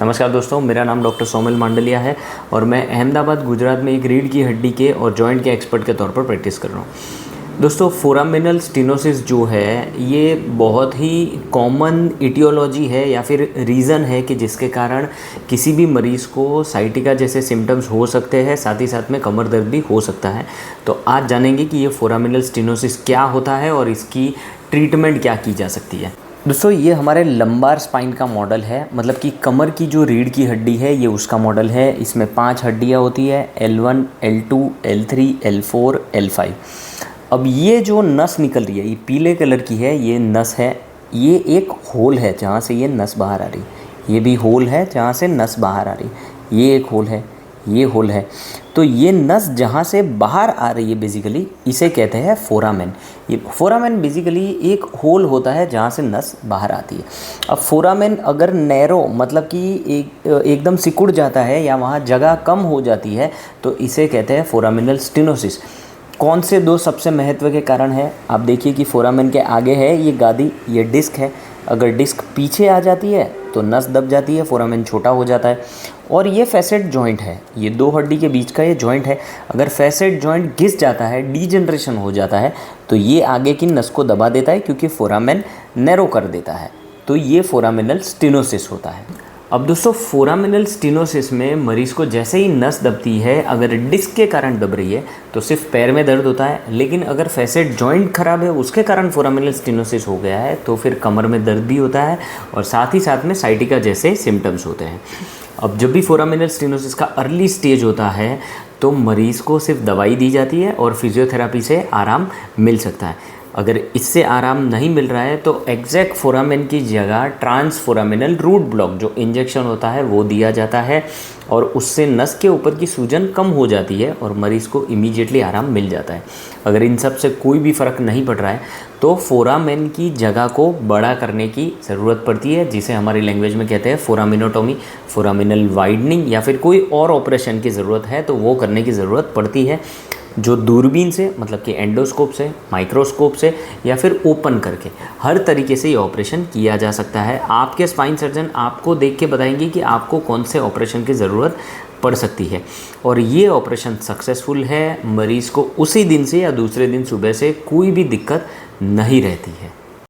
नमस्कार दोस्तों, मेरा नाम डॉक्टर सोमिल मांडलिया है और मैं अहमदाबाद गुजरात में एक रीढ़ की हड्डी के और जॉइंट के एक्सपर्ट के तौर पर प्रैक्टिस कर रहा हूँ। दोस्तों, फोरामिनल स्टेनोसिस जो है ये बहुत ही कॉमन इटियोलॉजी है या फिर रीज़न है कि जिसके कारण किसी भी मरीज़ को साइटिका जैसे सिम्टम्स हो सकते हैं, साथ ही साथ में कमर दर्द भी हो सकता है। तो आज जानेंगे कि ये फोरामिनल स्टेनोसिस क्या होता है और इसकी ट्रीटमेंट क्या की जा सकती है। दोस्तों, ये हमारे लंबार स्पाइन का मॉडल है, मतलब कि कमर की जो रीढ़ की हड्डी है ये उसका मॉडल है। इसमें 5 हड्डियाँ होती है, L1, L2, L3, L4, L5। अब ये जो नस निकल रही है ये पीले कलर की है, ये नस है। ये एक होल है जहाँ से ये नस बाहर आ रही है। ये भी होल है जहाँ से नस बाहर आ रही है। ये एक होल है, ये होल है। तो ये नस जहाँ से बाहर आ रही है बेसिकली इसे कहते हैं फोरामेन। ये फोरामेन बेसिकली एक होल होता है जहाँ से नस बाहर आती है। अब फोरामेन अगर नैरो मतलब कि एकदम सिकुड़ जाता है या वहाँ जगह कम हो जाती है तो इसे कहते हैं फोरामिनल स्टेनोसिस। कौन से दो सबसे महत्व के कारण है? आप देखिए कि फोरामेन के आगे है ये गादी, ये डिस्क है। अगर डिस्क पीछे आ जाती है तो नस दब जाती है, फोरामेन छोटा हो जाता है। और ये फैसेट जॉइंट है, ये 2 हड्डी के बीच का ये जॉइंट है। अगर फैसेट जॉइंट घिस जाता है, डीजनरेशन हो जाता है, तो ये आगे की नस को दबा देता है क्योंकि फोरामेन नैरो कर देता है। तो ये फोरामिनल स्टेनोसिस होता है। अब दोस्तों, फोरामिनल स्टेनोसिस में मरीज़ को जैसे ही नस दबती है, अगर डिस्क के कारण दब रही है तो सिर्फ पैर में दर्द होता है, लेकिन अगर फैसेट जॉइंट खराब है उसके कारण फोरामिनल स्टेनोसिस हो गया है तो फिर कमर में दर्द भी होता है और साथ ही साथ में साइटिका जैसे सिम्टम्स होते हैं। अब जब भी फोरामिनल स्टेनोसिस का अर्ली स्टेज होता है तो मरीज़ को सिर्फ दवाई दी जाती है और फिजियोथेरापी से आराम मिल सकता है। अगर इससे आराम नहीं मिल रहा है तो एग्जैक्ट फोरामेन की जगह ट्रांसफोरामिनल रूट ब्लॉक जो इंजेक्शन होता है वो दिया जाता है और उससे नस के ऊपर की सूजन कम हो जाती है और मरीज़ को इमीडिएटली आराम मिल जाता है। अगर इन सब से कोई भी फ़र्क नहीं पड़ रहा है तो फोरामेन की जगह को बड़ा करने की ज़रूरत पड़ती है, जिसे हमारी लैंग्वेज में कहते हैं फोरामिनोटोमी, फोरामिनल वाइडनिंग, या फिर कोई और ऑपरेशन की ज़रूरत है तो वो करने की ज़रूरत पड़ती है, जो दूरबीन से मतलब कि एंडोस्कोप से, माइक्रोस्कोप से या फिर ओपन करके हर तरीके से ये ऑपरेशन किया जा सकता है। आपके स्पाइन सर्जन आपको देख के बताएंगे कि आपको कौन से ऑपरेशन की ज़रूरत पड़ सकती है और ये ऑपरेशन सक्सेसफुल है। मरीज़ को उसी दिन से या दूसरे दिन सुबह से कोई भी दिक्कत नहीं रहती है।